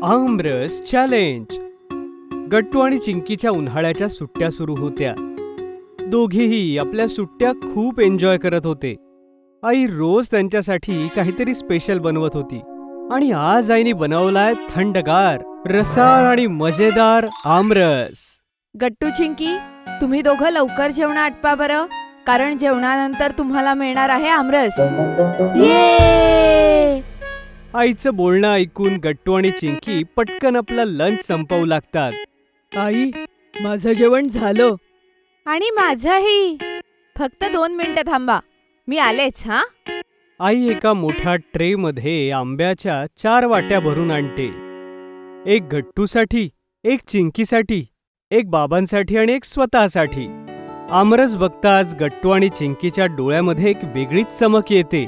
आमरस challenge. गट्टू आणि चिंकीच्या उन्हाळ्याच्या सुट्ट्या सुरू होत्या. दोघेही आपल्या सुट्ट्या खूप एन्जॉय करत होते. आई रोज त्यांच्यासाठी काहीतरी स्पेशल बनवत होती आणि आज आईने बनवलाय थंडगार, रसाळ आणि मजेदार आमरस. गट्टू चिंकी, तुम्ही दोघं लवकर जेवण आटपा बरं, कारण जेवणानंतर तुम्हाला मिळणार आहे आमरस. ये! आईचं बोलणं ऐकून गट्टू आणि चिंकी पटकन आपला लंच संपवू लागतात. आई, माझं जेवण झालं. आणि माझंही. फक्त 2 मिनिटं थांबा, मी आलेच. हा. आई एका मोठ्या ट्रे मध्ये आंब्याच्या 4 वाट्या भरून आणते. एक गट्टूसाठी, एक चिंकीसाठी, एक बाबांसाठी आणि एक स्वतःसाठी. आमरस बघताच गट्टू आणि चिंकीच्या डोळ्यामध्ये एक वेगळीच चमक येते.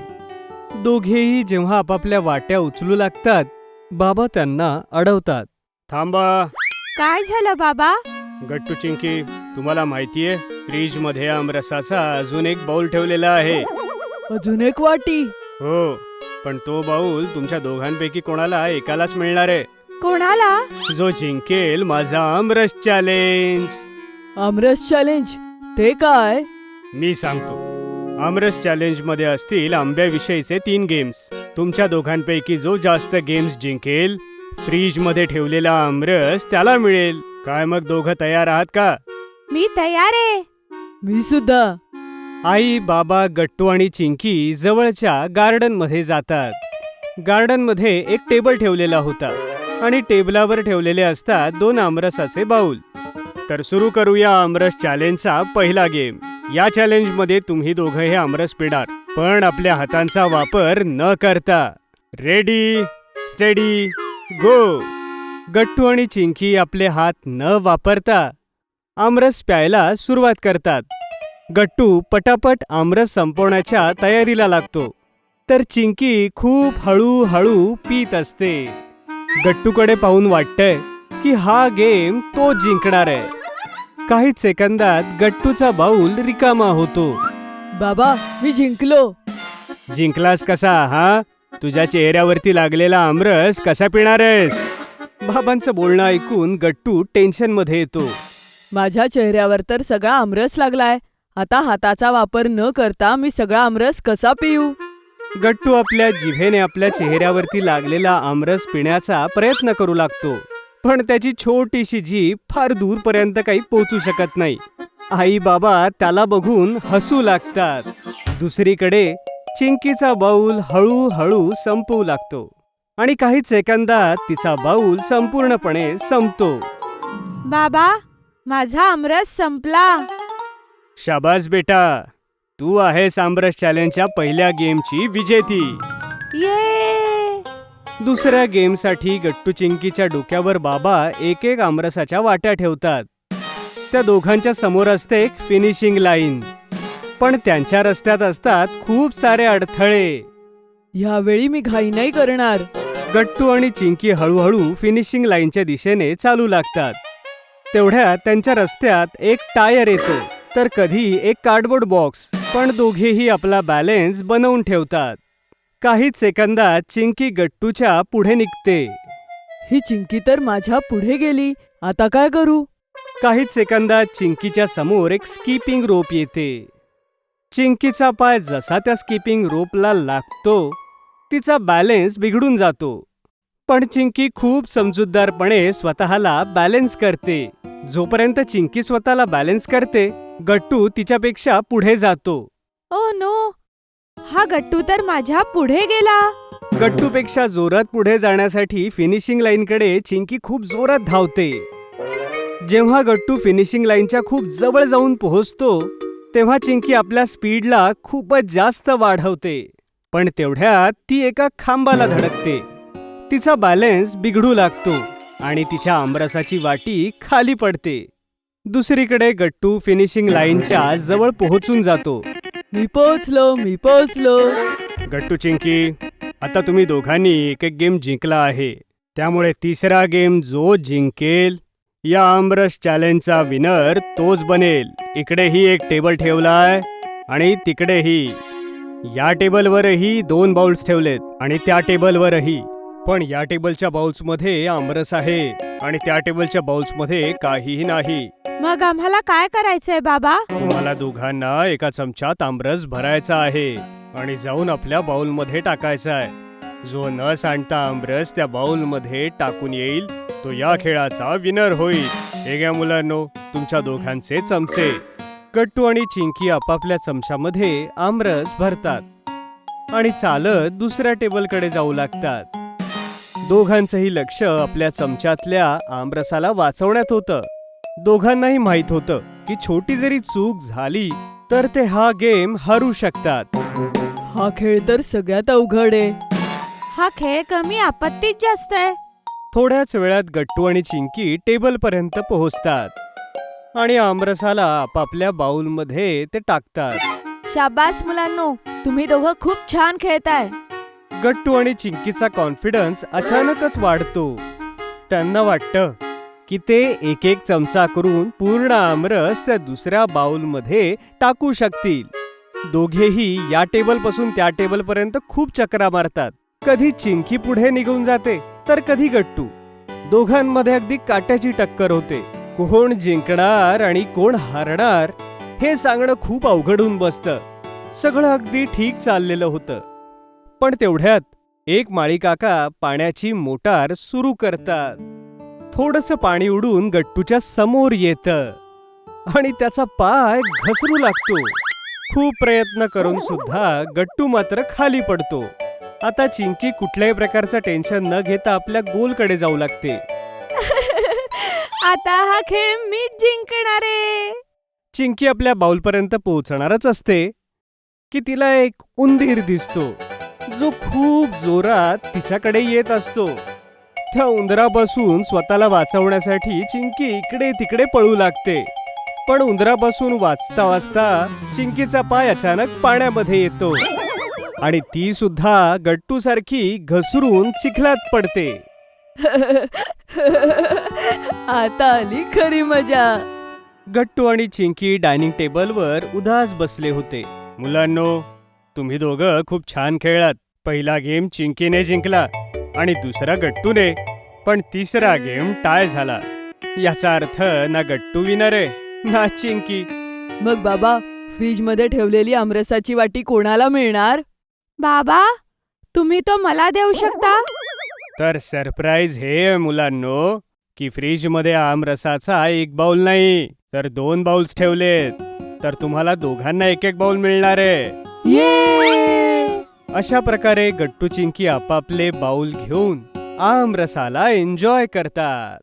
दोघेही जेव्हा आपापल्या वाट्या उचलू लागतात, बाबा त्यांना अडवतात. थांबा. काय झालं बाबा? गट्टू चिंकी, तुम्हाला माहितीये फ्रीज मध्ये आमरसाचा अजून एक बाउल ठेवलेला आहे. अजून एक वाटी? हो, पण तो बाउल तुमच्या दोघांपैकी कोणाला एकालाच मिळणार आहे. कोणाला? जो जिंकेल माझा आमरस चॅलेंज. आमरस चॅलेंज? ते काय? मी सांगतो. आमरस चॅलेंज मध्ये असतील आंब्याविषयीचे 3 गेम्स. तुमच्या दोघांपैकी जो जास्त गेम्स जिंकेल, फ्रीज मध्ये ठेवलेला आमरस त्याला मिळेल. काय मग दोघं तयार आहात का? मी तयार आहे. मी सुद्धा. आई, बाबा, गट्टू आणि चिंकी जवळच्या गार्डन मध्ये जातात. गार्डन मध्ये एक टेबल ठेवलेला होता आणि टेबलावर ठेवलेले असतात 2 आमरसाचे बाउल. तर सुरू करूया आमरस चॅलेंजचा पहिला गेम. या चॅलेंज मध्ये तुम्ही दोघं हे आमरस पिणार, पण आपल्या हातांचा वापर न करता. रेडी, स्टेडी, गो. गट्टू आणि चिंकी आपले हात न वापरता आमरस प्यायला सुरुवात करतात. गट्टू पटापट आमरस संपवण्याच्या तयारीला लागतो, तर चिंकी खूप हळूहळू पीत असते. गट्टूकडे पाहून वाटतंय की हा गेम तो जिंकणार आहे. काहीच सेकंदात गट्टूचा बाऊल रिकामा होतो. बाबा, मी जिंकलो. जिंकलास कसा? हा, तुझ्या चेहऱ्यावरती लागलेला आमरस कसा पिणार आहेस? बाबांचं बोलणं ऐकून गट्टू टेन्शन मध्ये येतो. माझ्या चेहऱ्यावर तर सगळा आमरस लागलाय. आता हाताचा वापर न करता मी सगळा आमरस कसा पिऊ? गट्टू आपल्या जिभेने आपल्या चेहऱ्यावरती लागलेला आमरस पिण्याचा प्रयत्न करू लागतो, पण त्याची छोटीशी जीभ फार दूरपर्यंत काही पोहोचू शकत नाही. आई बाबा त्याला बघून हसू लागतात. दुसरीकडे चिंकीचा बाऊल हळूहळू संपू लागतो आणि काही सेकंदात तिचा बाऊल संपूर्णपणे संपतो. बाबा, माझा आमरस संपला. शाबास बेटा, तू आहेस आमरस चॅलेंजच्या पहिल्या गेमची विजेती. ये! दुसऱ्या गेमसाठी गट्टू चिंकीच्या डोक्यावर बाबा एक एक आमरसाच्या वाट्या ठेवतात. त्या दोघांच्या समोर असते एक फिनिशिंग लाईन, पण त्यांच्या रस्त्यात असतात खूप सारे अडथळे. यावेळी मी घाई नाही करणार. गट्टू आणि चिंकी हळूहळू फिनिशिंग लाईनच्या दिशेने चालू लागतात. तेवढ्यात त्यांच्या रस्त्यात एक टायर येतो, तर कधी एक कार्डबोर्ड बॉक्स, पण दोघेही आपला बॅलन्स बनवून ठेवतात. काहीच सेकंदात चिंकी गट्टूच्या पुढे निघते. ही चिंकी तर माझ्या पुढे गेली. आता काय करू? काहीच सेकंदात चिंकीच्या समोर एक स्किपिंग रोप येते. चिंकीचा पाय जसा त्या स्किपिंग रोपला लागतो, तिचा बॅलन्स बिघडून जातो. पण चिंकी खूप समजूतदारपणे स्वतःला बॅलन्स करते. जोपर्यंत चिंकी स्वतःला बॅलन्स करते, गट्टू तिच्यापेक्षा पुढे जातो. ओ नो, हा गट्टू तर माझ्या पुढे गेला. गट्टूपेक्षा जोरात पुढे जाण्यासाठी फिनिशिंग लाईनकडे चिंकी खूप जोरात धावते. जेव्हा गट्टू फिनिशिंग लाईनच्या खूप जवळ जाऊन पोहोचतो, तेव्हा चिंकी आपल्या स्पीडला खूपच जास्त वाढवते. पण तेवढ्यात ती एका खांबाला धडकते. तिचा बॅलन्स बिघडू लागतो आणि तिच्या आमरसाची वाटी खाली पडते. दुसरीकडे गट्टू फिनिशिंग लाईनच्या जवळ पोहोचून जातो. मी पोहोचलो. गट्टू चिंकी, आता तुम्ही दोघांनी एक एक गेम जिंकला आहे, त्यामुळे तिसरा गेम जो जिंकेल, या आमरस चॅलेंजचा विनर तोच बनेल. इकडेही एक टेबल ठेवलाय आणि तिकडेही. या टेबलवरही 2 बाउल्स ठेवलेत आणि त्या टेबलवरही. पण या टेबलच्या बाउल्समध्ये आमरस आहे आणि त्या टेबलच्या बाउल्समध्ये काहीही नाही. मग आम्हाला काय करायचंय बाबा? तुम्हाला दोघांना एका चमच्यात आमरस भरायचा आहे आणि जाऊन आपल्या बाउलमध्ये टाकायचा आहे. जो न सांडता आमरस त्या बाउलमध्ये टाकून येईल तो या खेळाचा विनर होईल. हे घ्या मुलांनो, तुमच्या दोघांचे चमचे. गट्टू आणि चिंकी आपापल्या चमच्यामध्ये आमरस भरतात आणि चालत दुसऱ्या टेबलकडे जाऊ लागतात. दोघांचंही लक्ष आपल्या चमच्यातल्या आमरसाला वाचवण्यात होतं. दोघांनाही माहित होतं की छोटी जरी चूक झाली तर ते हा गेम हरू शकतात. हा खेळ तर सगळ्यात अवघड आहे. हा खेळ कमी आपत्तीत जास्त आहे. थोड्याच वेळात गट्टू आणि चिंकी टेबलपर्यंत पोहोचतात आणि आमरसाला आपापल्या बाउलमध्ये ते टाकतात. शाबास मुलांनो, तुम्ही दोघं खूप छान खेळताय. गट्टू आणि चिंकीचा कॉन्फिडन्स अचानकच वाढतो. त्यांना वाटतं की ते एक एक चमचा करून पूर्ण आमरस त्या दुसऱ्या बाउलमध्ये टाकू शकतील. दोघेही या टेबलपासून त्या टेबलपर्यंत खूप चकरा मारतात. कधी चिंकी पुढे निघून जाते तर कधी गट्टू. दोघांमध्ये अगदी काट्याची टक्कर होते. कोण जिंकणार आणि कोण हारणार हे सांगणं खूप अवघड होऊन बसतं. सगळं अगदी ठीक चाललेलं होतं, पण तेवढ्यात एक माळी काका पाण्याची मोटार सुरू करतात. थोडंसं पाणी उडून गट्टूच्या समोर येतं आणि त्याचा पाय घसरू लागतो. खूप प्रयत्न करून सुद्धा गट्टू मात्र खाली पडतो. आता चिंकी कुठल्याही प्रकारचं टेन्शन न घेता आपल्या गोलकडे जाऊ लागते. आता हा खेळ मीच जिंकणार आहे. चिंकी आपल्या बाउलपर्यंत पोहोचणारच असते की तिला एक उंदीर दिसतो जो खूप जोरात तिच्याकडे येत असतो. त्या उंदरापासून स्वतःला वाचवण्यासाठी चिंकी इकडे तिकडे पळू लागते. पण उंदरापासून वाचता वाचता चिंकीचा पाय अचानक पाण्यामध्ये येतो आणि ती सुद्धा गट्टू सारखी घसरून चिखलात पडते. आता आली खरी मजा. गट्टू आणि चिंकी डायनिंग टेबलवर उदास बसले होते. मुलांनो, तुम्ही दोघं खूप छान खेळलात. पहिला गेम चिंकीने जिंकला आणि दुसरा गट्टूने, पण तिसरा गेम टाय झाला. याचा अर्थ ना गट्टू विनर आहे ना चिंकी. मग बाबा, फ्रीज मध्ये ठेवलेली आमरसाची वाटी कोणाला मिळणार? बाबा, तुम्ही तो मला देऊ शकता? तर सरप्राईज हे आहे मुलांनो की फ्रीज मध्ये आमरसाचा एक बाउल नाही तर 2 बाउल्स ठेवलेत. तर तुम्हाला दोघांना एक एक बाउल मिळणार आहे. ये! अशा प्रकारे गट्टू चिंकी आपापले बाउल घेऊन आमरसाला एन्जॉय करतात.